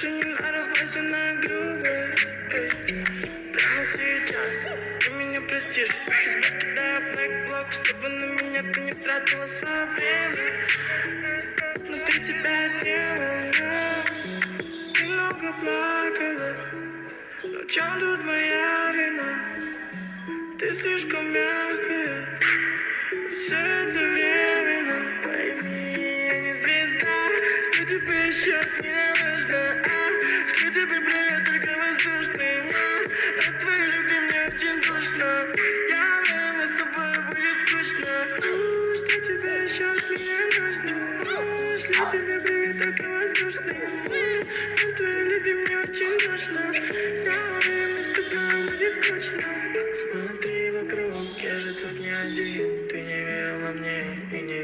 Больше не нарывайся на грубость. Прямо сейчас ты меня простишь. Тебя кидаю блэк-блок, чтобы на меня ты не тратила свое время. Внутри тебя делала, ты много плакала. Но в чем тут моя вина? Ты слишком мягкая. Все это временно, пойми, я не звезда. Что тебе еще от меня нужно, Что тебе привет, только воздушный, От твоей любви мне очень грустно. Я уверен, с тобой будет скучно. Что тебе еще от меня нужно, Что тебе привет, только воздушный, От твоей любви мне очень грустно. Я уверен, с тобой будет скучно. Смотри вокруг, я же тут не один. Ты не верила мне и не верила.